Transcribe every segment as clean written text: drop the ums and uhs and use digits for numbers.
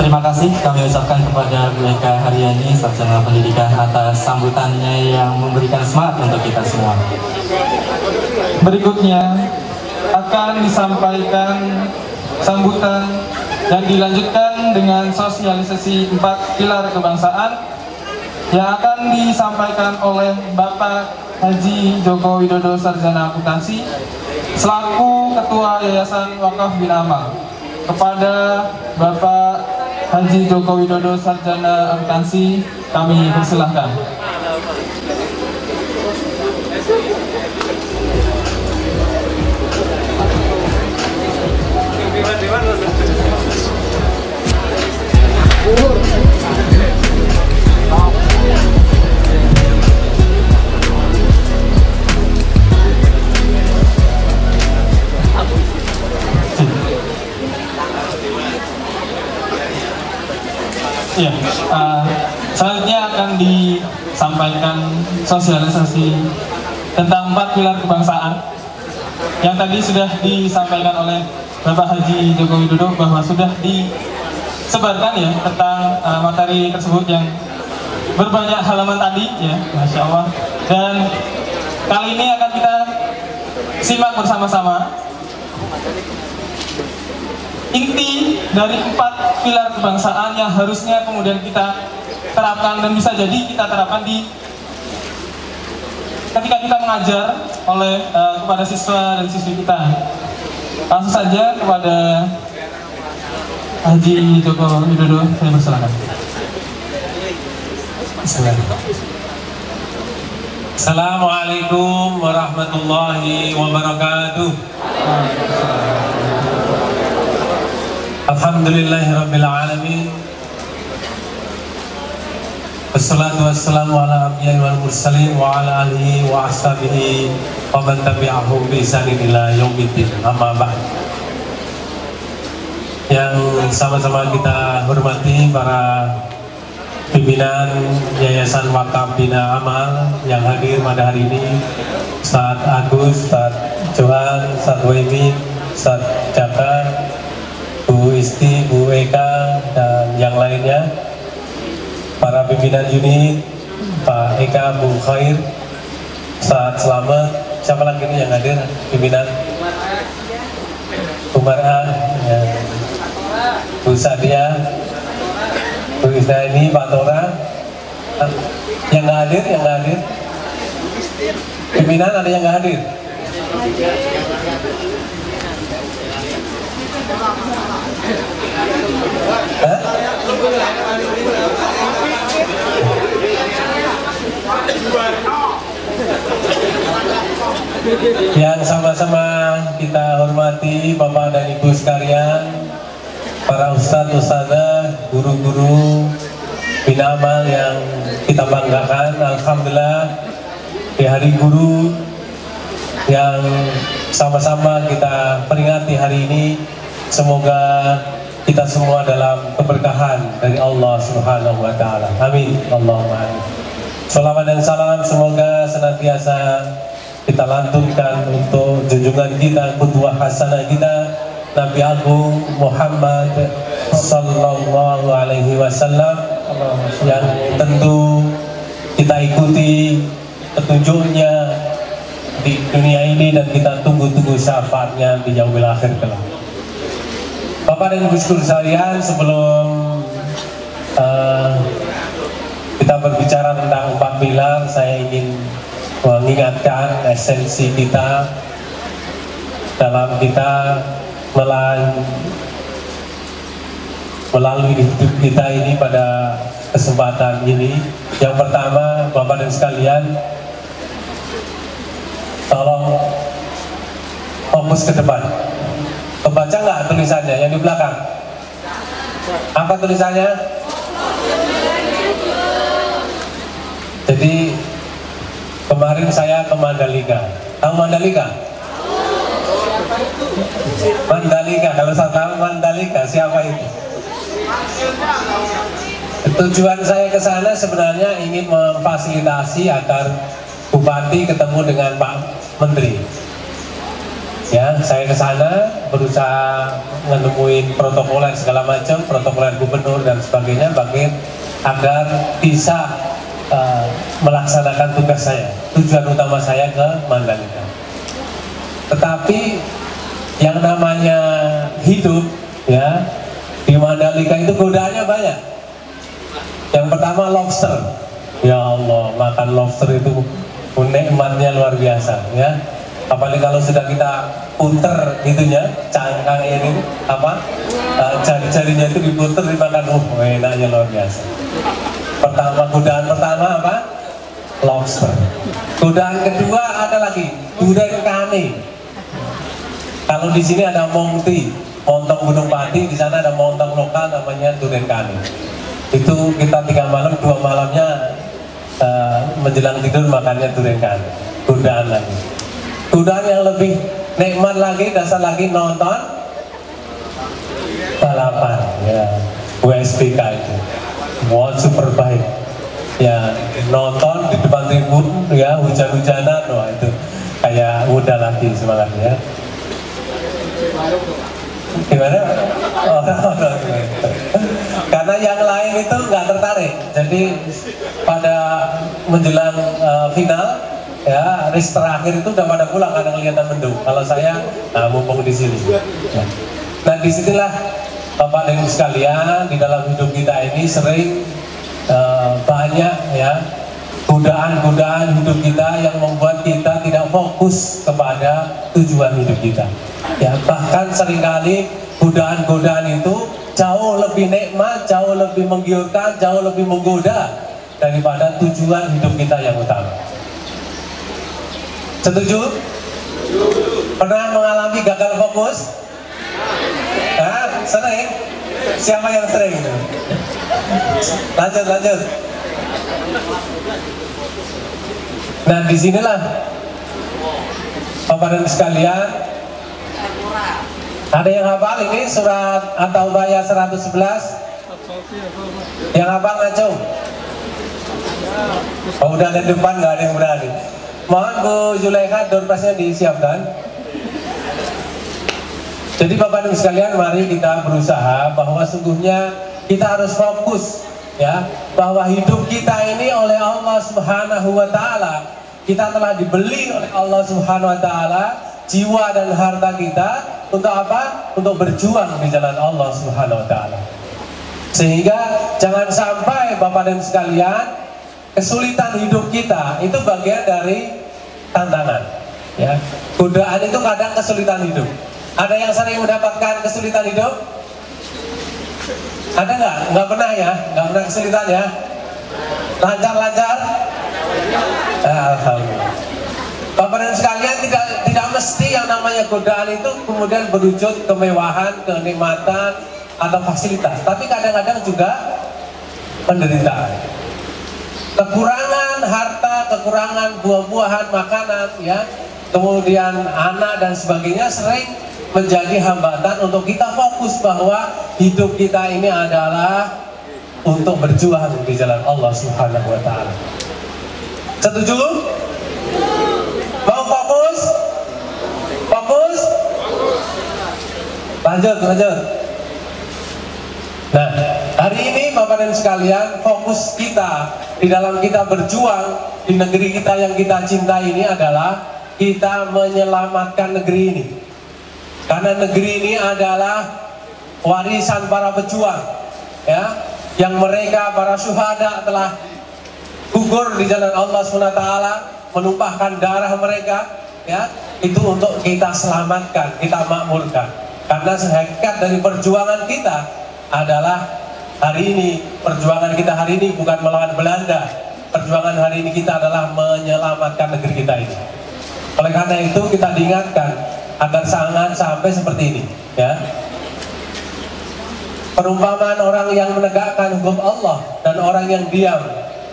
Terima kasih kami ucapkan kepada Bu Eka Haryani, Sarjana Pendidikan, atas sambutannya yang memberikan semangat untuk kita semua. Berikutnya akan disampaikan sambutan yang dilanjutkan dengan sosialisasi 4 pilar kebangsaan yang akan disampaikan oleh Bapak Haji Joko Widodo, Sarjana Akuntansi, selaku Ketua Yayasan Wakaf Bina Amal. Kepada Bapak Haji Joko Widodo, Sarjana Akuntansi, kami persilahkan. Ya, selanjutnya akan disampaikan sosialisasi tentang 4 pilar kebangsaan yang tadi sudah disampaikan oleh Bapak Haji Joko Widodo, bahwa sudah disebarkan ya tentang materi tersebut yang berbanyak halaman tadi ya, Masya Allah. Dan kali ini akan kita simak bersama-sama inti dari 4 pilar kebangsaan yang harusnya kemudian kita terapkan dan bisa jadi kita terapkan ketika kita mengajar kepada siswa dan siswi kita. Langsung saja kepada Haji Joko Widodo, saya persilakan. Assalamualaikum warahmatullahi wabarakatuh. Alhamdulillahirabbil alamin. Wassalatu wassalamu ala anbiya'i wal mursalin wa ala alihi wa ashabihi wa man tabi'ahum bi ihsanin ila yaumiddin. Amma ba'd. Yang sama-sama kita hormati para pimpinan Yayasan Wakaf Bina Amal yang hadir pada hari ini, Ustaz Agus, Ustaz Johan, Ustaz Waimin, Ustaz Jaka, Bu Isti, Bu Eka, dan yang lainnya, para pimpinan unit, Pak Eka, Bu Khair, Ustaz Selamat, siapa lagi nih yang hadir pimpinan? Bu Mar'ah, ya. Bu Sadia, Bu Isnaini, Pak Tora, yang nggak hadir, pimpinan ada yang nggak hadir? Yang sama-sama kita hormati Bapak dan Ibu sekalian, para ustadz, ustadzah, guru-guru Bina Amal yang kita banggakan. Alhamdulillah di hari guru yang sama-sama kita peringati hari ini, semoga kita semua dalam keberkahan dari Allah Subhanahu wa Ta'ala. Amin. Allahumma amin. Salawat dan salam semoga senantiasa kita lantunkan untuk junjungan kita, qudwah hasanah kita, Nabi Agung Muhammad Sallallahu Alaihi Wasallam, yang tentu kita ikuti petunjuknya di dunia ini dan kita tunggu-tunggu syafaatnya di yaumil akhir kelak. Bapak dan Ibu sekalian, sebelum kita berbicara tentang 4 pilar, saya ingin mengingatkan esensi kita dalam kita melalui hidup kita ini pada kesempatan ini. Yang pertama, Bapak dan sekalian, tolong fokus ke depan. Kebaca nggak tulisannya yang di belakang? Apa tulisannya? Jadi kemarin saya ke Mandalika. Tahu Mandalika? Mandalika, kalau saya tahu Mandalika, siapa itu? Tujuan saya ke sana sebenarnya ingin memfasilitasi agar Bupati ketemu dengan Pak Menteri. Ya, saya ke sana berusaha menemuin protokoler segala macam, protokoler gubernur dan sebagainya, agar bisa melaksanakan tugas saya, tujuan utama saya ke Mandalika. Tetapi yang namanya hidup ya di Mandalika itu godaannya banyak. Yang pertama lobster, ya Allah, makan lobster itu nikmatnya luar biasa ya. Apalagi kalau sudah kita puter gitunya, cangkang ini jari-jarinya itu diputer dimakan, enaknya luar biasa. Godaan pertama apa? Lobster. Godaan kedua ada lagi durian kane. Kalau di sini ada Mongti, montong Gunung Pati, di sana ada montong lokal namanya durian kane. Itu kita 3 malam, 2 malamnya menjelang tidur makannya durian kane. Godaan lagi. Godaan yang lebih nikmat lagi, dasar lagi nonton balapan ya, WSBK itu. Wow, super baik ya, nonton di depan tribun ya, hujan-hujanan, wah itu kayak udah lagi semangatnya. Gimana? Karena yang lain itu nggak tertarik, jadi pada menjelang final ya, race terakhir itu udah pada pulang karena kelihatan mendung. Kalau saya mumpung di sini ya. Nah disinilah Bapak dan Ibu sekalian, di dalam hidup kita ini sering banyak ya godaan-godaan hidup kita yang membuat kita tidak fokus kepada tujuan hidup kita ya. Bahkan seringkali godaan-godaan itu jauh lebih nikmat, jauh lebih menggiurkan, jauh lebih menggoda daripada tujuan hidup kita yang utama. Setuju? Pernah mengalami gagal fokus? Sering? Siapa yang sering? Lanjut. Nah disinilah Bapak dan sekalian, ada yang hafal ini surat At-Taubah ayat 111? Yang hafal ngacung? Oh udah di depan, nggak ada yang berani. Mohon Bu Zulaikha doorpressnya disiapkan. Jadi Bapak dan sekalian, mari kita berusaha bahwa sungguhnya kita harus fokus ya, bahwa hidup kita ini oleh Allah Subhanahu wa taala, kita telah dibeli oleh Allah Subhanahu wa taala, jiwa dan harta kita untuk apa? Untuk berjuang di jalan Allah Subhanahu wa taala. Sehingga jangan sampai Bapak dan sekalian, kesulitan hidup kita itu bagian dari tantangan ya. Godaan itu kadang kesulitan hidup. Ada yang sering mendapatkan kesulitan hidup? Ada nggak? Nggak pernah ya? Nggak pernah kesulitan ya? Lancar-lancar? Alhamdulillah. Bapak dan sekalian, tidak mesti yang namanya godaan itu kemudian berwujud kemewahan, kenikmatan, atau fasilitas. Tapi kadang-kadang juga penderitaan. Kekurangan harta, kekurangan buah-buahan, makanan, ya, kemudian anak dan sebagainya sering menjadi hambatan untuk kita fokus bahwa hidup kita ini adalah untuk berjuang di jalan Allah Subhanahu wa taala. Setuju? Mau fokus? Fokus? Lanjut. Nah, hari ini Bapak dan sekalian, fokus kita di dalam kita berjuang di negeri kita yang kita cintai ini adalah kita menyelamatkan negeri ini. Karena negeri ini adalah warisan para pejuang, ya, yang mereka para syuhada telah gugur di jalan Allah SWT, menumpahkan darah mereka, ya, itu untuk kita selamatkan, kita makmurkan. Karena sehakikat dari perjuangan kita adalah hari ini, perjuangan kita hari ini bukan melawan Belanda, perjuangan hari ini kita adalah menyelamatkan negeri kita ini. Oleh karena itu kita diingatkan agar jangan sampai seperti ini, ya. Perumpamaan orang yang menegakkan hukum Allah dan orang yang diam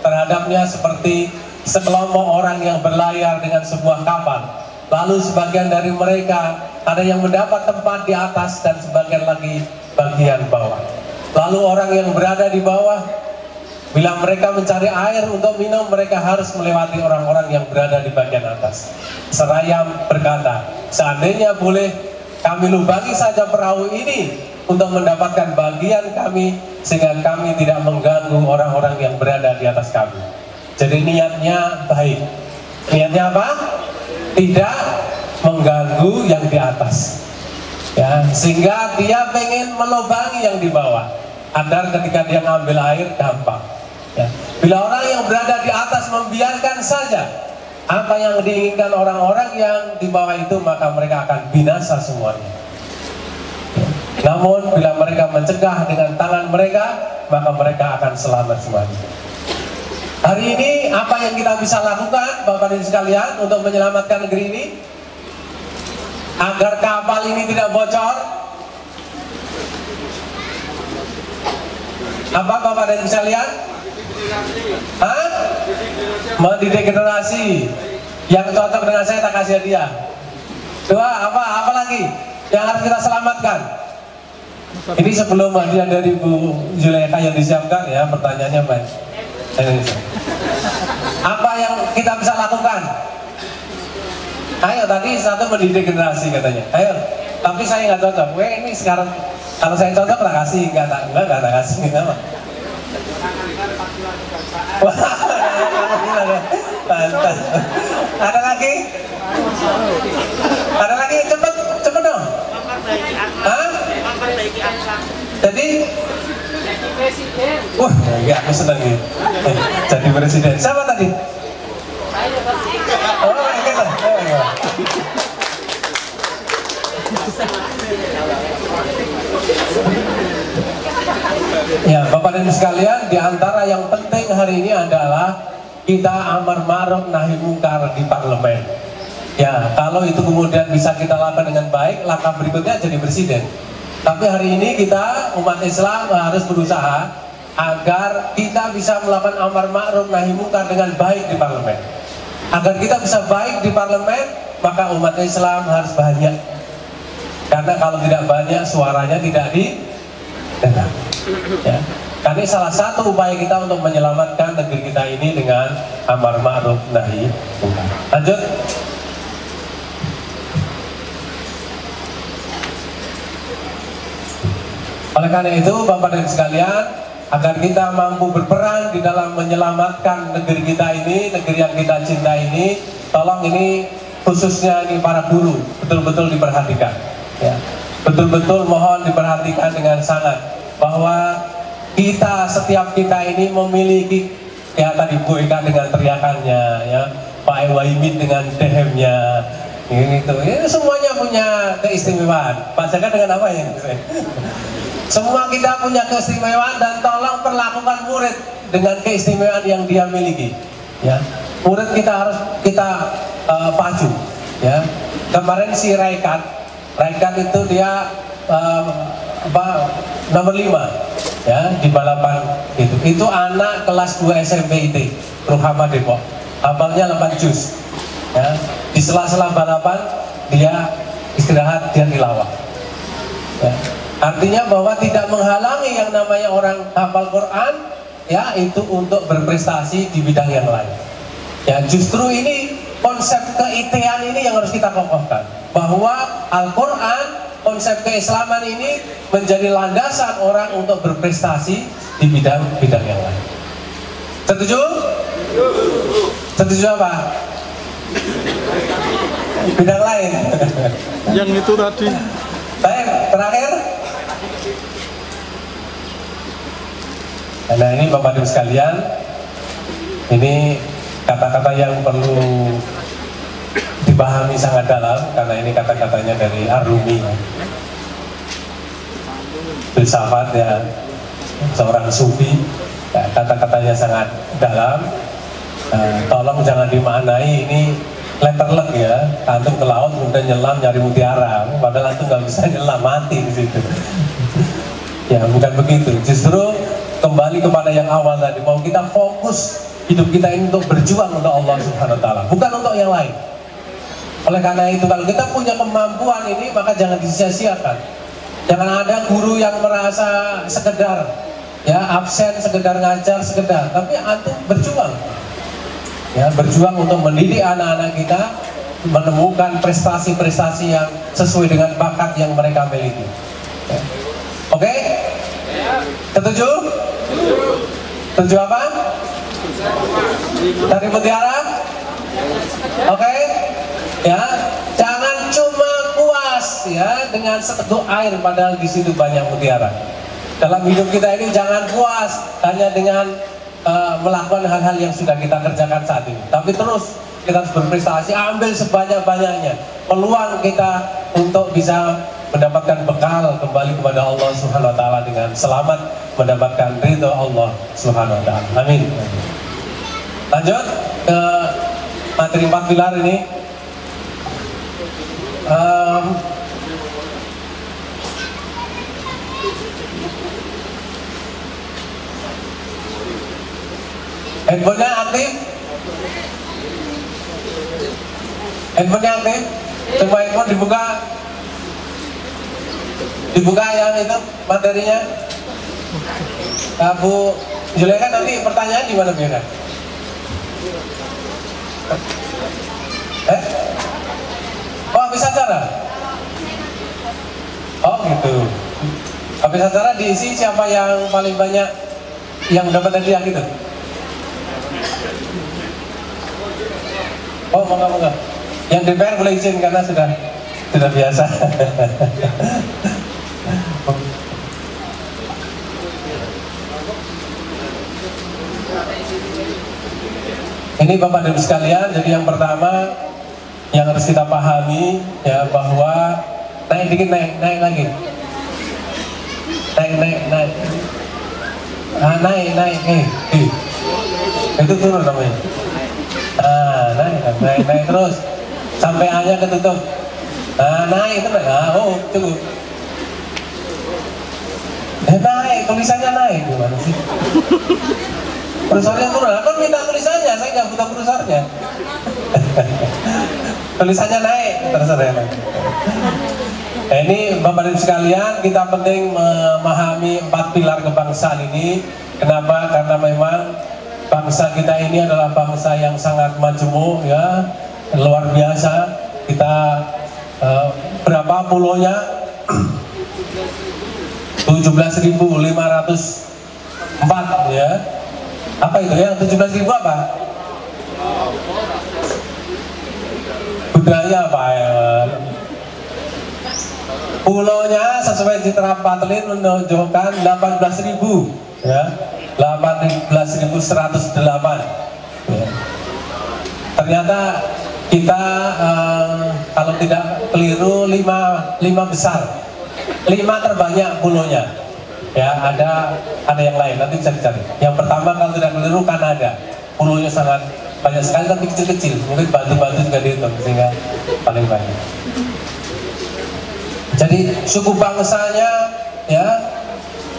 terhadapnya seperti sekelompok orang yang berlayar dengan sebuah kapal. Lalu sebagian dari mereka ada yang mendapat tempat di atas dan sebagian lagi bagian bawah. Lalu orang yang berada di bawah, bila mereka mencari air untuk minum, mereka harus melewati orang-orang yang berada di bagian atas. Seraya berkata, seandainya boleh kami lubangi saja perahu ini untuk mendapatkan bagian kami, sehingga kami tidak mengganggu orang-orang yang berada di atas kami. Jadi niatnya baik. Niatnya apa? Tidak mengganggu yang di atas. Ya, sehingga dia pengen melubangi yang di bawah, agar ketika dia ngambil air gampang. Ya. Bila orang yang berada di atas membiarkan saja apa yang diinginkan orang-orang yang di bawah itu, maka mereka akan binasa semuanya. Namun bila mereka mencegah dengan tangan mereka, maka mereka akan selamat semuanya. Hari ini apa yang kita bisa lakukan Bapak dan Ibu sekalian untuk menyelamatkan negeri ini agar kapal ini tidak bocor? Apa Bapak dan Ibu sekalian? Mendidik generasi yang cocok dengan saya, tak kasih hadiah. Dua, apa lagi yang harus kita selamatkan? Ini sebelum hadiah dari Bu Zulekha yang disiapkan ya, pertanyaannya baik. Apa yang kita bisa lakukan? Ayo, tadi satu mendidik generasi katanya. Ayo, tapi saya nggak cocok. Ini sekarang kalau saya cocok tak kasih, nggak kasih, kenapa? Wah, pantas. Ada lagi? Ada lagi? Cepet dong. Hah? Jadi wah, ya aku senang nih. Jadi presiden. Siapa tadi? Oh, kita. Ya, Bapak dan Ibu sekalian, di antara yang penting hari ini adalah kita amar ma'ruf nahi mungkar di parlemen. Ya, kalau itu kemudian bisa kita lakukan dengan baik, langkah berikutnya jadi presiden. Tapi hari ini kita umat Islam harus berusaha agar kita bisa melakukan amar ma'ruf nahi mungkar dengan baik di parlemen. Agar kita bisa baik di parlemen, maka umat Islam harus banyak. Karena kalau tidak banyak, suaranya tidak didengar. Ya. Karena salah satu upaya kita untuk menyelamatkan negeri kita ini dengan amar ma'ruf nahi mungkar. Lanjut. Oleh karena itu, Bapak dan Ibu sekalian, agar kita mampu berperan di dalam menyelamatkan negeri kita ini, negeri yang kita cinta ini, tolong ini khususnya ini para guru betul-betul diperhatikan. Ya. Betul-betul mohon diperhatikan dengan sangat bahwa setiap kita ini memiliki, ya tadi Bu Eka dengan teriakannya, ya Pak Ewaimin dengan dehemnya, ini semuanya punya keistimewaan. Pak Jaka dengan apa ya? Semua kita punya keistimewaan, dan tolong perlakukan murid dengan keistimewaan yang dia miliki. Ya, murid kita harus kita pacu. Ya, kemarin si Raikat itu dia nomor 5 ya di balapan itu anak kelas 2 SMP IT Ruhama Depok, hafalnya 8 juz. Ya, di sela-sela balapan dia istirahat, dia tilawah. Ya. Artinya bahwa tidak menghalangi yang namanya orang hafal Quran, ya itu untuk berprestasi di bidang yang lain. Ya, justru ini konsep keitian ini yang harus kita kokohkan, bahwa Al-Quran, konsep keislaman ini menjadi landasan orang untuk berprestasi di bidang-bidang yang lain. Setuju? Setuju apa? Bidang lain. Yang itu tadi. Baik, terakhir. Nah, ini Bapak Ibu sekalian, ini kata-kata yang perlu dipahami sangat dalam, karena ini kata-katanya dari Ar-Rumi, filsafat ya, seorang sufi, ya, kata-katanya sangat dalam. Tolong jangan dimaknai ini letterlek ya, antum ke laut kemudian nyelam nyari mutiara, padahal antum nggak bisa nyelam, mati di situ. Ya, bukan begitu. Justru kembali kepada yang awal tadi, mau kita fokus hidup kita ini untuk berjuang untuk Allah Subhanahu wa Ta'ala, bukan untuk yang lain. Oleh karena itu, kalau kita punya kemampuan ini, maka jangan disia-siakan. Jangan ada guru yang merasa sekedar ya absen, sekedar ngajar, sekedar, tapi antum berjuang. Ya, berjuang untuk mendidik anak-anak kita menemukan prestasi-prestasi yang sesuai dengan bakat yang mereka miliki. Oke? Setuju? Setuju apa? Dari Mutiara? Oke? Ya, jangan cuma puas ya dengan seteguk air padahal di situ banyak mutiara. Dalam hidup kita ini jangan puas hanya dengan melakukan hal-hal yang sudah kita kerjakan saat ini, tapi terus kita harus berprestasi, ambil sebanyak-banyaknya peluang kita untuk bisa mendapatkan bekal kembali kepada Allah Subhanahu wa taala dengan selamat mendapatkan ridho Allah Subhanahu wa taala. Amin. Lanjut ke materi 4 pilar ini. Handphonenya aktif? Handphonenya aktif? Coba handphone dibuka. Dibuka yang itu materinya. Bu Julia kan nanti pertanyaan di mana biar? Oh, habis acara? Oh gitu. Habis acara diisi siapa yang paling banyak yang dapat hadiah gitu? Oh, moga-moga. Yang DPR boleh izin karena sudah biasa. Ini Bapak dan Ibu sekalian, jadi yang pertama yang harus kita pahami ya bahwa naik dikit, naik lagi, naik, itu turun namanya. Naik terus sampai A-nya ketutup. Naik itu tunggu. Naik, tulisannya naik gimana sih? Kursornya turun, kan minta tulisannya, saya nggak butuh kursornya. Tulisannya naik, terserah naik. Ini Bapak dan Ibu sekalian, kita penting memahami 4 pilar kebangsaan ini. Kenapa? Karena memang bangsa kita ini adalah bangsa yang sangat majemuk ya, luar biasa. Kita berapa pulaunya? 17.504 ya. Apa itu ya? 17.000 apa? Budaya apa ya? Pulaunya sesuai Citra Patelin menunjukkan 18.000 ya. 18.108 ya. Ternyata kita kalau tidak keliru 5 besar, 5 terbanyak pulaunya ya. Ada yang lain, nanti bisa dicari. Yang pertama kalau tidak keliru Kanada, pulaunya sangat banyak sekali tapi kecil-kecil, mungkin batu-batu juga dihitung sehingga paling banyak. Jadi suku bangsanya ya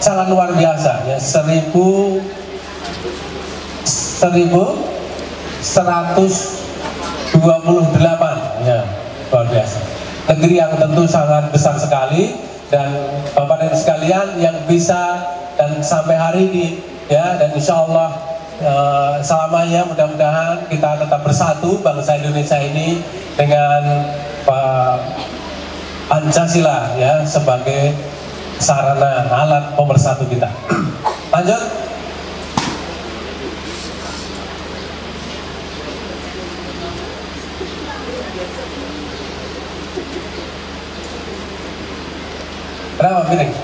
sangat luar biasa ya, 1128 ya, luar biasa. Negeri yang tentu sangat besar sekali, dan Bapak dan Ibu sekalian yang bisa dan sampai hari ini ya, dan insya Allah selamanya mudah-mudahan kita tetap bersatu bangsa Indonesia ini dengan Pancasila ya sebagai sarana alat pemersatu kita. Lanjut. Kenapa miring?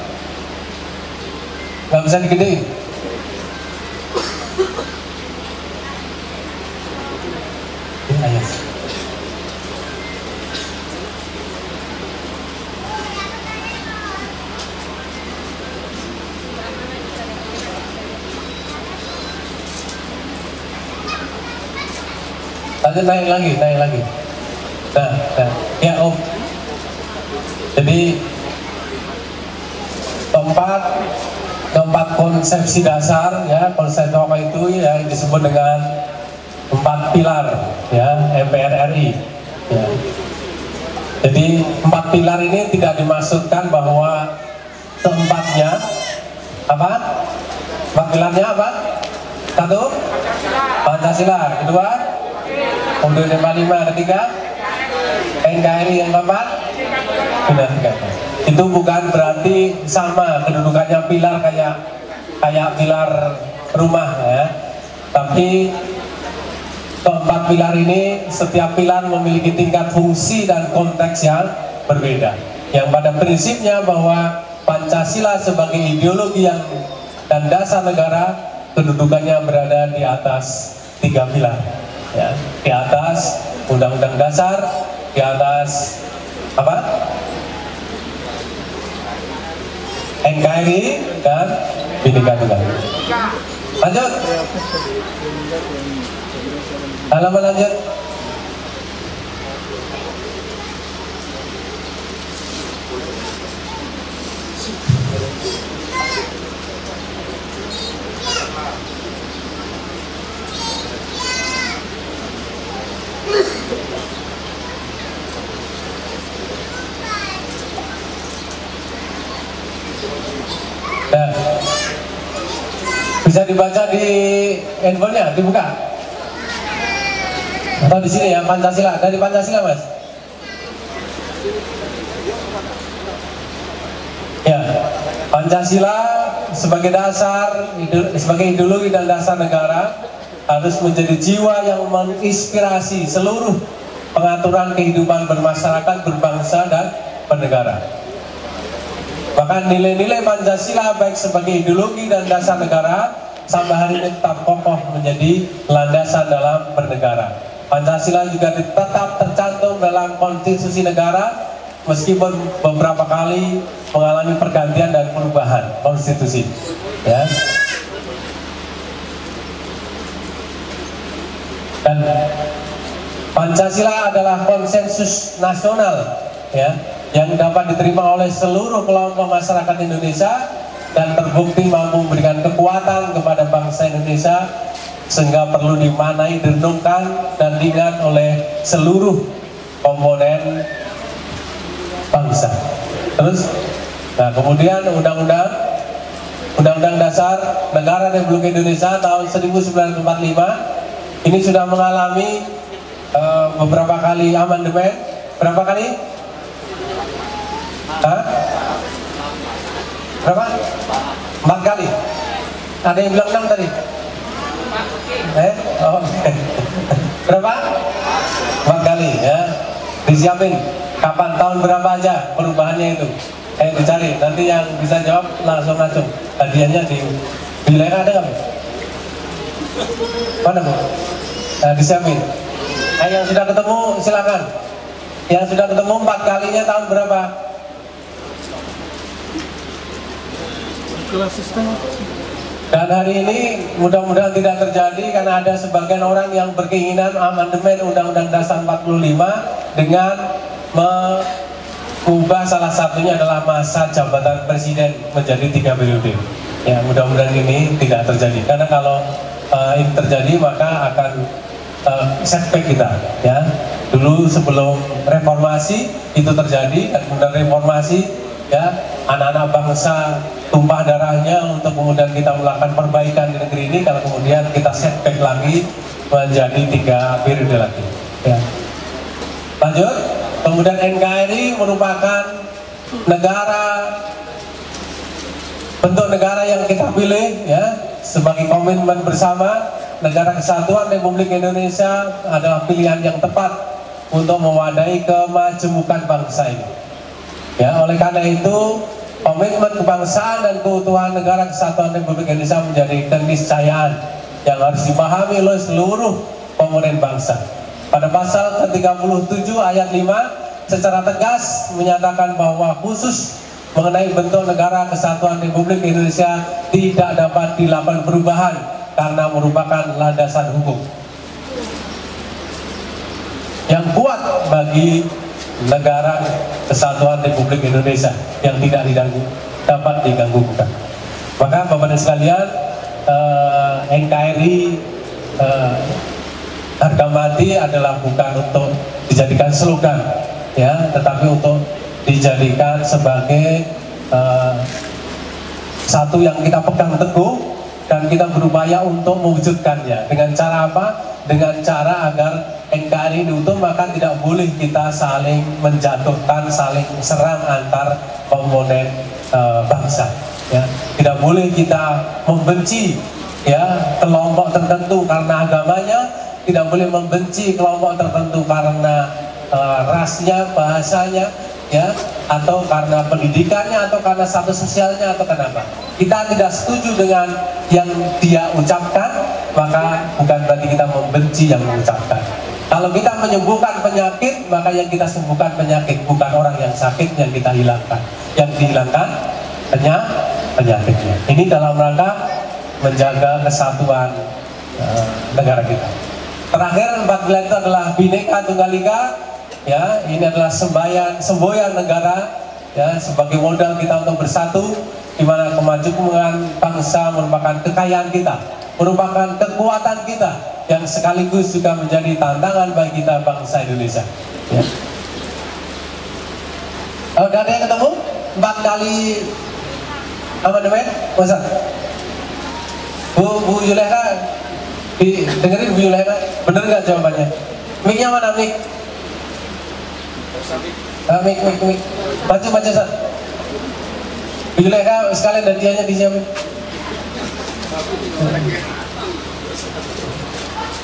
Gak bisa digedein? Ayo. Lanjut, naik lagi. Nah, ya Om. Jadi keempat konsepsi dasar ya, konsep apa itu ya, yang disebut dengan 4 pilar ya MPR RI ya. Jadi 4 pilar ini tidak dimaksudkan bahwa keempatnya apa? 4 pilarnya apa? 1 Pancasila, kedua Uud 45, ketiga NKRI yang keempat, pilar tiga. Itu bukan berarti sama kedudukannya pilar kayak pilar rumah ya. Tapi keempat pilar ini, setiap pilar memiliki tingkat fungsi dan konteks yang berbeda. Yang pada prinsipnya bahwa Pancasila sebagai ideologi dan dasar negara, kedudukannya berada di atas tiga pilar. Ya, di atas Undang-Undang Dasar, di atas apa? NKRI dan Bhinneka Tunggal Ika. Lanjut. Halaman lanjut. Nah, bisa dibaca di handphonenya, dibuka atau di sini ya, Pancasila, dari Pancasila Mas. Ya, Pancasila sebagai dasar, sebagai ideologi dan dasar negara harus menjadi jiwa yang menginspirasi seluruh pengaturan kehidupan bermasyarakat, berbangsa dan bernegara. Bahkan nilai-nilai Pancasila baik sebagai ideologi dan dasar negara sampai hari ini tetap kokoh menjadi landasan dalam bernegara. Pancasila juga tetap tercantum dalam konstitusi negara meskipun beberapa kali mengalami pergantian dan perubahan konstitusi. Ya. Dan Pancasila adalah konsensus nasional ya, yang dapat diterima oleh seluruh kelompok masyarakat Indonesia dan terbukti mampu memberikan kekuatan kepada bangsa Indonesia sehingga perlu dimaknai, direnungkan dan diingat oleh seluruh komponen bangsa. Terus, nah kemudian Undang-Undang Dasar Negara Republik Indonesia tahun 1945 ini sudah mengalami beberapa kali amandemen. Berapa kali? Hah? Berapa? 4 kali. Ada yang bilang 6 tadi? Oh, okay. Berapa? 4 kali ya. Disiapin. Kapan, tahun berapa aja perubahannya itu? Dicari. Nanti yang bisa jawab langsung. Hadiahnya di wilayah ada nggak? Mana Bu? Nah, disiapin. Yang sudah ketemu silakan. Yang sudah ketemu 4 kalinya tahun berapa? Dan hari ini mudah-mudahan tidak terjadi karena ada sebagian orang yang berkeinginan amandemen Undang-Undang Dasar 45 dengan mengubah salah satunya adalah masa jabatan presiden menjadi 3 periode. Ya, mudah-mudahan ini tidak terjadi karena kalau ini terjadi maka akan setback kita ya. Dulu sebelum reformasi itu terjadi dan kemudian reformasi ya, anak-anak bangsa tumpah darahnya untuk kemudian kita melakukan perbaikan di negeri ini, kalau kemudian kita setback lagi menjadi 3 periode lagi ya. Lanjut, kemudian NKRI merupakan bentuk negara yang kita pilih ya, sebagai komitmen bersama. Negara Kesatuan Republik Indonesia adalah pilihan yang tepat untuk mewadahi kemajemukan bangsa ini. Ya, oleh karena itu komitmen kebangsaan dan keutuhan Negara Kesatuan Republik Indonesia menjadi keniscayaan yang harus dipahami oleh seluruh komponen bangsa. Pada pasal ke-37 ayat 5 secara tegas menyatakan bahwa khusus mengenai bentuk Negara Kesatuan Republik Indonesia tidak dapat dilakukan perubahan karena merupakan landasan hukum yang kuat bagi Negara Kesatuan Republik Indonesia yang tidak dapat diganggu-gugat. Maka Bapak dan sekalian, NKRI harga mati adalah bukan untuk dijadikan slogan ya, tetapi untuk dijadikan sebagai satu yang kita pegang teguh dan kita berupaya untuk mewujudkannya. Dengan cara apa? Dengan cara agar NKRI diutuh, maka tidak boleh kita saling menjatuhkan, saling serang antar komponen bangsa. Ya, tidak boleh kita membenci ya kelompok tertentu karena agamanya, tidak boleh membenci kelompok tertentu karena rasnya, bahasanya, ya, atau karena pendidikannya, atau karena status sosialnya, atau kenapa. Kita tidak setuju dengan yang dia ucapkan, maka bukan berarti kita membenci yang mengucapkan. Kalau kita menyembuhkan penyakit, maka yang kita sembuhkan penyakit, bukan orang yang sakit yang kita hilangkan. Yang dihilangkan hanya penyakitnya. Ini dalam rangka menjaga kesatuan negara kita. Terakhir, 4 pilar itu adalah Bhinneka Tunggal Ika. Ya, ini adalah semboyan negara, ya, sebagai modal kita untuk bersatu, di mana kemajuan bangsa merupakan kekayaan kita, merupakan kekuatan kita, yang sekaligus juga menjadi tantangan bagi kita bangsa Indonesia. Ya. Udah ada yang ketemu? 4 kali amandemen, masa? Bu Yuleha, dengerin Bu Yuleha, bener nggak jawabannya? Mic-nya mana, mic? Mik. Maju San. Bu Yuleha, sekalian hadiahnya disiapin.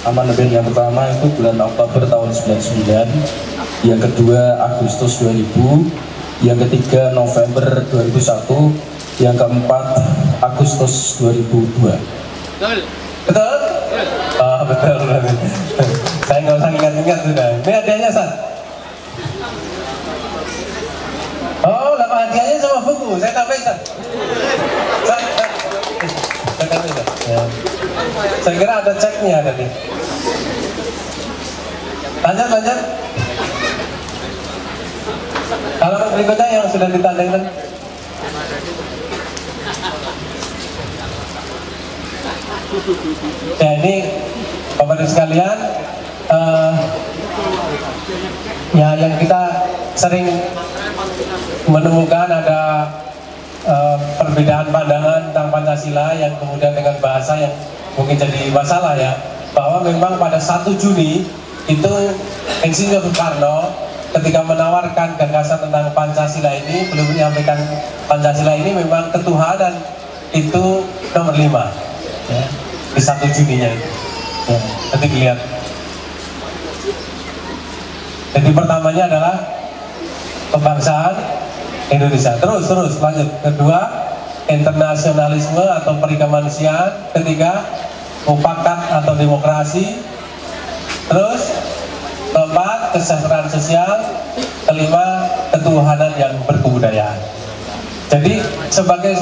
Amandemen yang pertama itu bulan Oktober tahun 99, yang kedua Agustus 2000, yang ketiga November 2001, yang keempat Agustus 2002. Betul? Oh, betul. Saya nggak usah ingat-ingat sudah. Ini hadiahnya, San. Oh, lama hadiahnya sama buku. Saya tambahin, San. San. Saya tambahin, San. Ya. Saya kira ada ceknya tadi. Lanjut. Halaman berikutnya yang sudah ditandai. Ya, ini Bapak Ibu sekalian, ya, yang kita sering menemukan ada perbedaan pandangan tentang Pancasila yang kemudian dengan bahasa yang mungkin jadi masalah, ya, bahwa memang pada 1 Juni itu Insinyur Soekarno ketika menawarkan gagasan tentang Pancasila ini, beliau menyampaikan Pancasila ini memang ketuhanan itu nomor 5, ya, di 1 Juninya itu, ya, nanti dilihat. Jadi pertamanya adalah kebangsaan Indonesia. Terus lanjut. Kedua, internasionalisme atau perikemanusiaan. Ketiga, mufakat atau demokrasi. Terus keempat, kesejahteraan sosial. Kelima, ketuhanan yang berkebudayaan. Jadi sebagai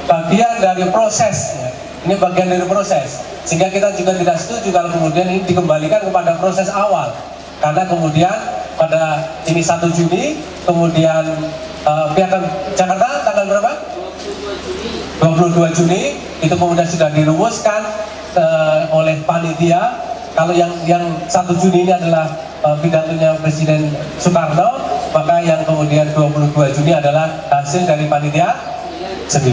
bagian dari proses, ya, ini bagian dari proses, sehingga kita juga tidak setuju kalau kemudian ini dikembalikan kepada proses awal. Karena kemudian pada ini 1 Juni, kemudian Piagam Jakarta tanggal berapa? 22 Juni, itu kemudian sudah dirumuskan oleh panitia. Kalau yang 1 Juni ini adalah pidatonya Presiden Soekarno, maka yang kemudian 22 Juni adalah hasil dari panitia 9.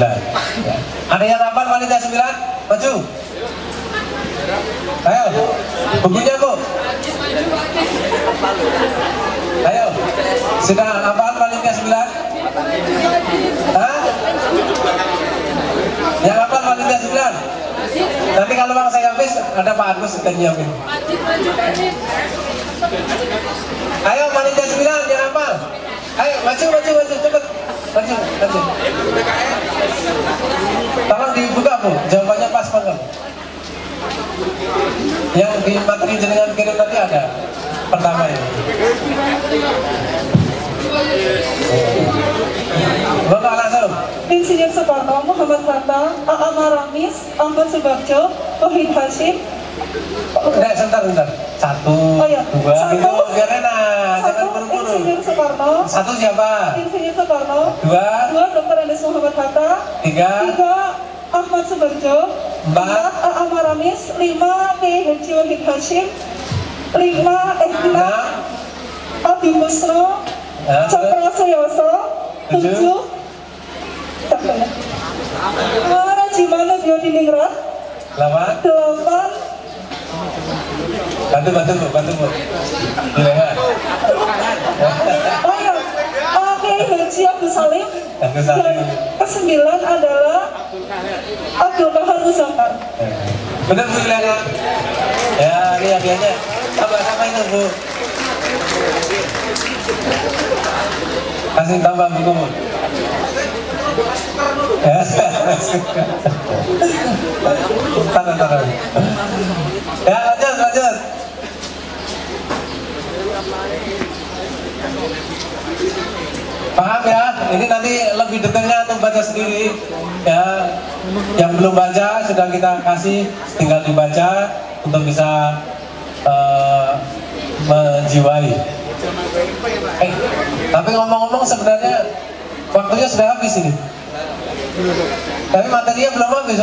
Ya. Ada yang hafal panitia 9? Maju. Ayo, bukunya Bu. Ayo, sudah hafal panitia 9? Hah? Yang hafal panitia 9? Nanti kalau bang saya habis, ada Pak Agus yang nyiapin. Ayo panitia 9 yang hafal. Ayo maju cepet. Maju. Tolong dibuka Bu, jawabannya pas banget. Yang di materi jenengan kirim tadi ada pertama ini. Bapak langsung. Insinyur Soekarno, Muhammad Hatta, A.A. Maramis, Ahmad Subarjo, Wahid Hashim. Udah, sebentar. 1, Oh, ya. 2, itu biar enak. Jangan 1. buru-buru. Insinyur Soekarno. 1 siapa? Insinyur Soekarno. 2, Dr. Andes Muhammad Hatta. 3, Ahmad Subarjo. 4, 4. A.A. Maramis. 5. K.H. Wahid Hashim. 6. Abi Busro. Cakra Suyoso. 7. Rajimano Diodiningrat. 8, 8. Bantu Bu. Giliran. Oh ya, Kiai Haji Agus Salim. Agus Salim. Dan ke-9 adalah Abdul Kahar Muzafar. Bener Bu giliran. Ya, ini hadiahnya. Sama itu Bu. Kasih tambah buku Bu. Tahan. Ya lanjut. Paham ya? Ini nanti lebih detailnya untuk baca sendiri. Ya, yang belum baca sudah kita kasih, tinggal dibaca untuk bisa menjiwai. Tapi ngomong-ngomong sebenarnya waktunya sudah habis ini. Tapi materinya belum habis,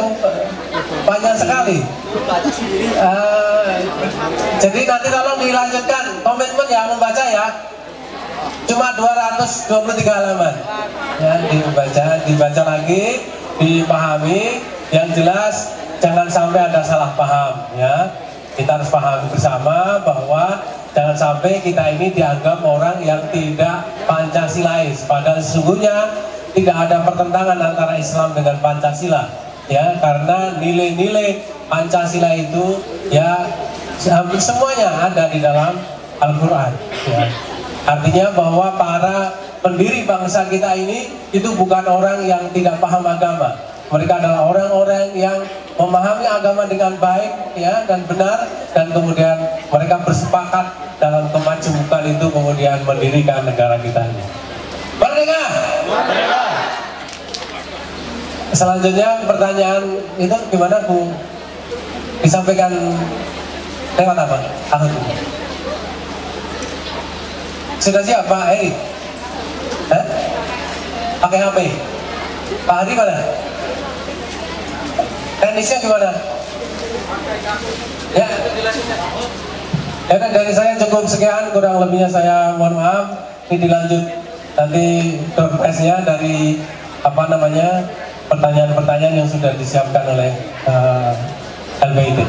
panjang sekali. Jadi nanti kalau dilanjutkan komitmen ya membaca ya, cuma 223 halaman. Ya, dibaca lagi, dipahami. Yang jelas jangan sampai ada salah paham. Ya, kita harus pahami bersama bahwa jangan sampai kita ini dianggap orang yang tidak Pancasilais. Padahal sesungguhnya tidak ada pertentangan antara Islam dengan Pancasila, ya, karena nilai-nilai Pancasila itu ya hampir semuanya ada di dalam Al-Quran. Ya. Artinya bahwa para pendiri bangsa kita ini itu bukan orang yang tidak paham agama. Mereka adalah orang-orang yang memahami agama dengan baik, ya, dan benar, dan kemudian mereka bersepakat dalam kemajemukan itu kemudian mendirikan negara kita ini. Merdeka! Selanjutnya pertanyaan itu gimana Bu? Disampaikan lewat apa? Sudah siap Pak Heri? Pakai HP? Pak Hadi mana? Teknisnya gimana? Ya. Ya kan dari saya cukup sekian, kurang lebihnya saya mohon maaf. Ini dilanjut nanti doorpress-nya dari pertanyaan-pertanyaan yang sudah disiapkan oleh LBIT.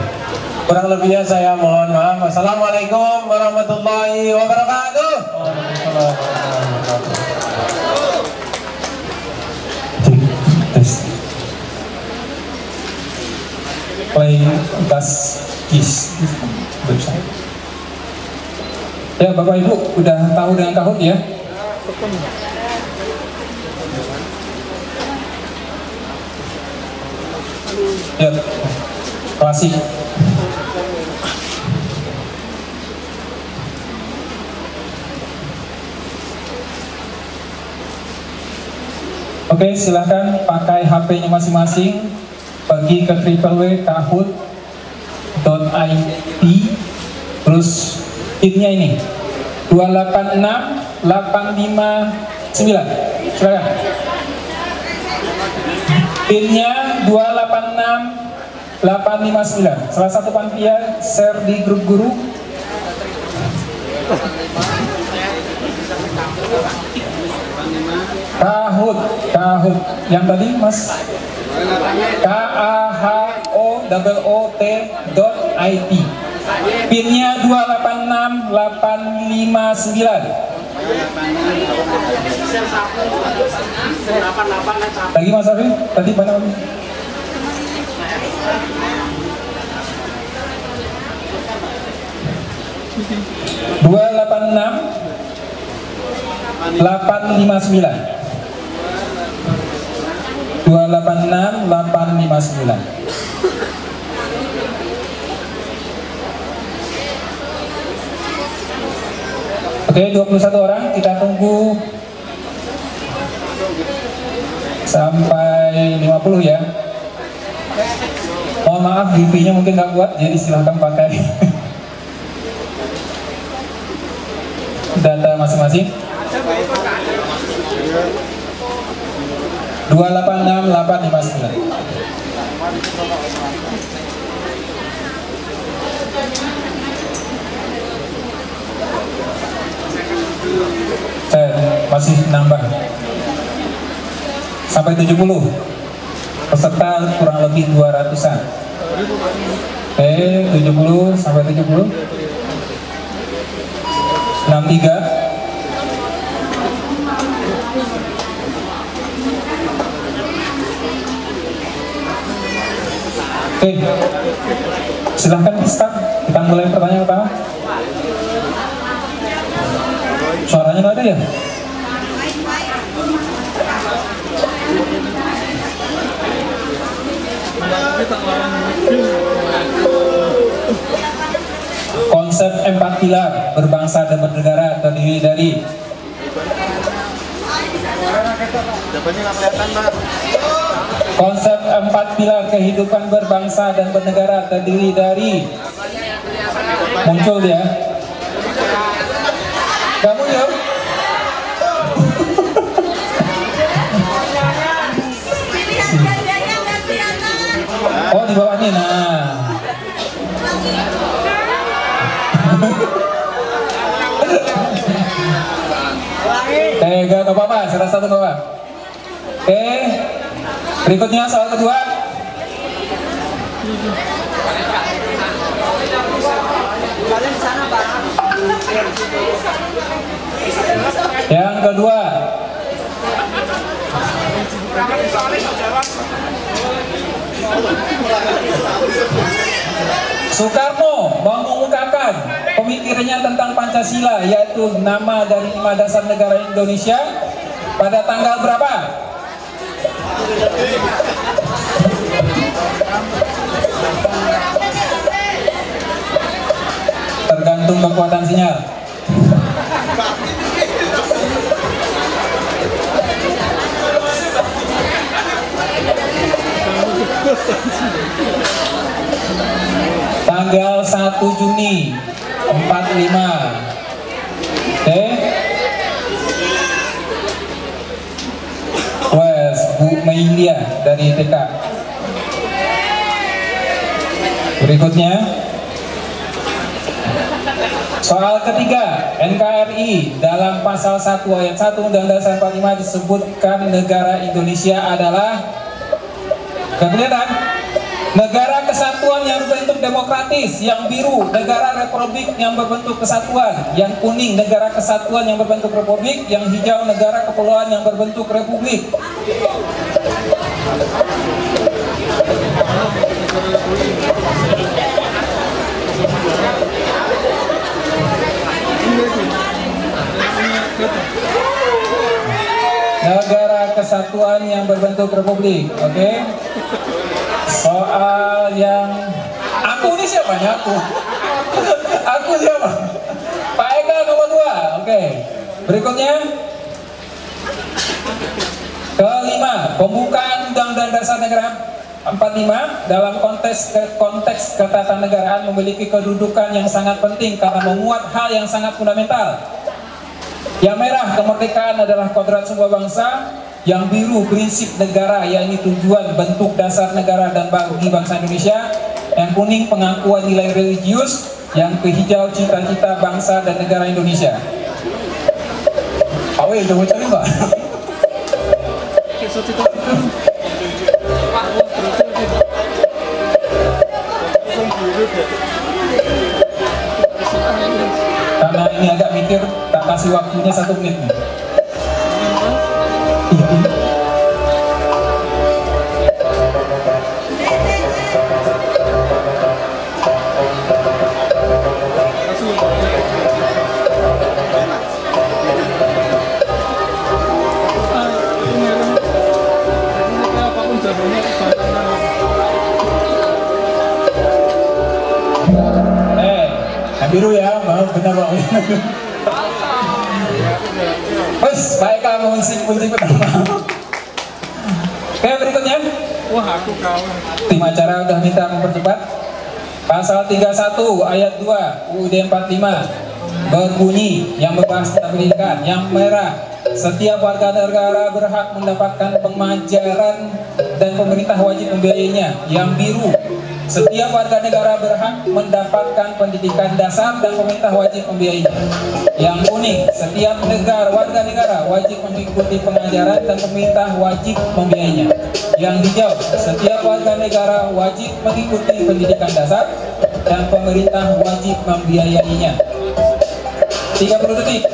Kurang lebihnya saya mohon maaf. Assalamualaikum warahmatullahi wabarakatuh. Play bass keys website. Ya Bapak Ibu udah tahu dengan Kahoot ya. Ya, klasik. Oke, silahkan pakai HP-nya masing-masing, pergi ke www.kahoot.id, terus PIN-nya ini 286859. Silakan. PIN-nya 286859. Salah satu panitia share di grup guru. Kahoot. Yang tadi Mas KAHOOT.IT. PIN-nya 286859. Lagi Mas Arif, tadi mana? 286-859. Oke, 21 orang, kita tunggu sampai 50 ya. Mohon maaf, wifi-nya mungkin nggak kuat, jadi silahkan pakai data masing-masing. 286859. Saya masih nambah sampai 70 peserta, kurang lebih 200-an. Oke, 70 sampai 70. 63. Oke, silahkan start. Kita mulai pertanyaan pertama. Suaranya nggak ada ya? Konsep 4 pilar berbangsa dan bernegara terdiri dari konsep 4 pilar kehidupan berbangsa dan bernegara terdiri dari muncul dia. Kamu ya? Oh, di bawahnya. Nah. Gak apa-apa, salah satu gak apa. Oke, berikutnya soal kedua. Yang kedua, Soekarno mengungkapkan pemikirannya tentang Pancasila, yaitu nama dari 5 dasar negara Indonesia, pada tanggal berapa? Tergantung kekuatan sinyal. Tanggal 1 Juni 45. Oke. Wes, Bu Meilia dari TK. Berikutnya soal ketiga, NKRI dalam pasal 1 ayat 1 Undang-Undang Dasar 45 disebutkan negara Indonesia adalah, kelihatan, negara kesatuan yang berbentuk demokratis. Yang biru, negara republik yang berbentuk kesatuan. Yang kuning, negara kesatuan yang berbentuk republik. Yang hijau, negara kepulauan yang berbentuk republik. Negara kesatuan yang berbentuk republik. Oke. Soal yang aku ini siapanya aku? Aku siapa? Pak Eka nomor 2. Oke. Berikutnya kelima, pembukaan Undang-Undang Dasar Negara 45 dalam konteks ketatanegaraan memiliki kedudukan yang sangat penting karena memuat hal yang sangat fundamental. Yang merah, kemerdekaan adalah kodrat sebuah bangsa. Yang biru, prinsip negara, yakni tujuan bentuk dasar negara dan bagi bangsa Indonesia. Yang kuning, pengakuan nilai religius. Yang hijau, cita-cita bangsa dan negara Indonesia. Awe, udah mau cari Pak? Karena ini agak mikir, tak kasih waktunya 1 menit nih. Biru ya, mau benar Pak. Bos, baik kamu kunci pertama. Oke, berikutnya. Wah, aku kawan. Tim acara udah minta mempercepat. Pasal 31 ayat 2 UUD 45 berbunyi yang membahas tentang pendidikan. Yang merah, setiap warga negara berhak mendapatkan pemajaran dan pemerintah wajib membiayainya. Yang biru, setiap warga negara berhak mendapatkan pendidikan dasar dan pemerintah wajib membiayainya. Yang kuning, setiap warga negara wajib mengikuti pengajaran dan pemerintah wajib membiayainya. Yang hijau, setiap warga negara wajib mengikuti pendidikan dasar dan pemerintah wajib membiayainya. 30 detik.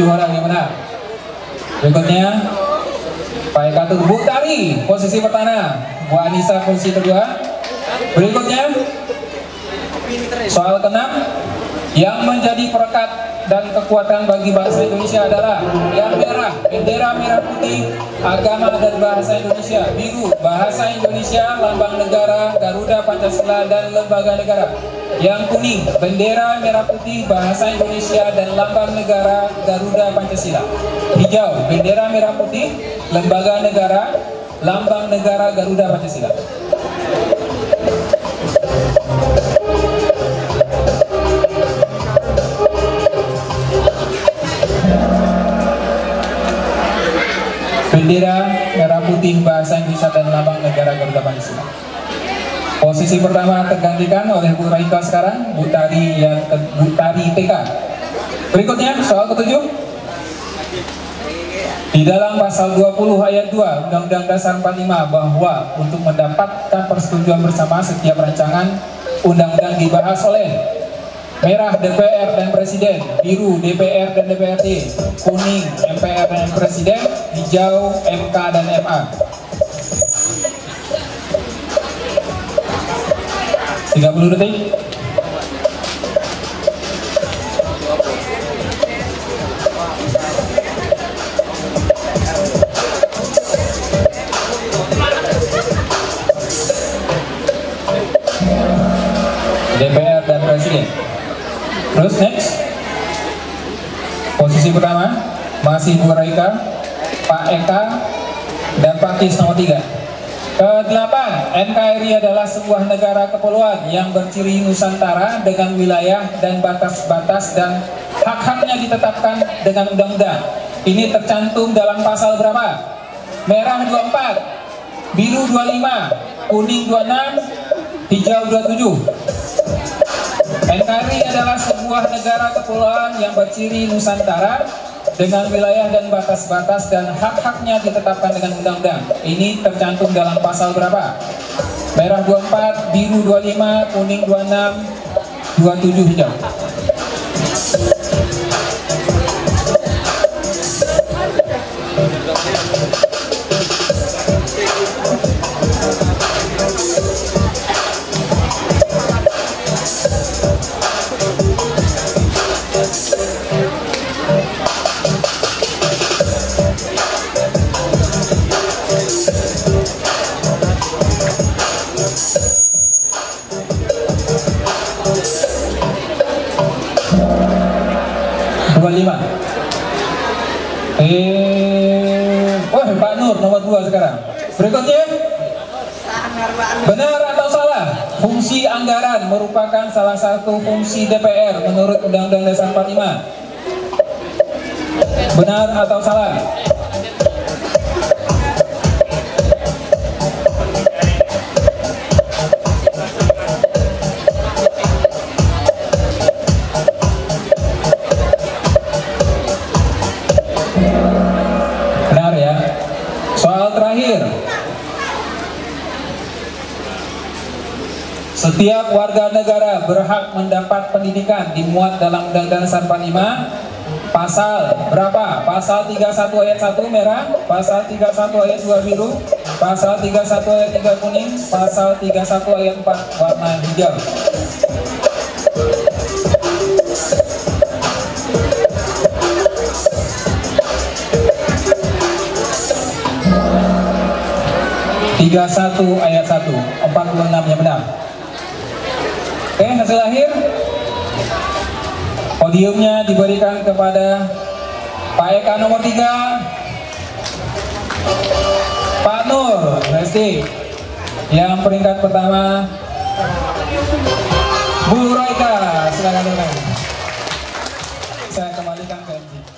Orang yang menang. Berikutnya Pak Eka Tuh, Bu Tari posisi pertama, Bu Anissa posisi kedua. Berikutnya soal ke-6, yang menjadi perekat dan kekuatan bagi bangsa Indonesia adalah yang merah, bendera merah putih, agama dan bahasa Indonesia. Biru, bahasa Indonesia, lambang negara, Garuda, Pancasila dan lembaga negara. Yang kuning, bendera merah putih, bahasa Indonesia dan lambang negara, Garuda, Pancasila. Hijau, bendera merah putih, lembaga negara, lambang negara, Garuda, Pancasila. Bendera merah putih, bahasa Indonesia dan lambang negara, Garuda, Pancasila. Posisi pertama tergantikan oleh Bu Raika sekarang, Bu Tari TK. Berikutnya soal ke-7. Di dalam pasal 20 ayat 2 Undang-Undang Dasar 45 bahwa untuk mendapatkan persetujuan bersama setiap rancangan undang-undang dibahas oleh merah DPR dan Presiden, biru DPR dan DPRD, kuning MPR dan Presiden, hijau MK dan MA. 30 detik. DPR dan Presiden. Terus next. Posisi pertama masih Bu Raika, Pak Eka, dan Pak Kis nomor 3. Ke-8, NKRI adalah sebuah negara kepulauan yang berciri Nusantara dengan wilayah dan batas-batas dan hak-haknya ditetapkan dengan undang-undang. Ini tercantum dalam pasal berapa? Merah 24, biru 25, kuning 26, hijau 27. NKRI adalah sebuah negara kepulauan yang berciri Nusantara dengan wilayah dan batas-batas dan hak-haknya ditetapkan dengan undang-undang. Ini tercantum dalam pasal berapa? Merah 24, biru 25, kuning 26, 27 hijau. Pak Nur nomor 2 sekarang. Berikutnya, benar atau salah? Fungsi anggaran merupakan salah satu fungsi DPR menurut Undang-Undang Dasar 45. Benar atau salah? Setiap warga negara berhak mendapat pendidikan dimuat dalam Undang-Undang Dasar 45. Pasal berapa? Pasal 31 ayat 1 merah, pasal 31 ayat 2 biru, pasal 31 ayat 3 kuning, pasal 31 ayat 4 warna hijau. ayat 1, 46 yang benar. Oke, hasil akhir podiumnya diberikan kepada Pak Eka nomor 3, Pak Nur Resti. Yang peringkat pertama Bu Raika, silakan. kembalikan ke MC.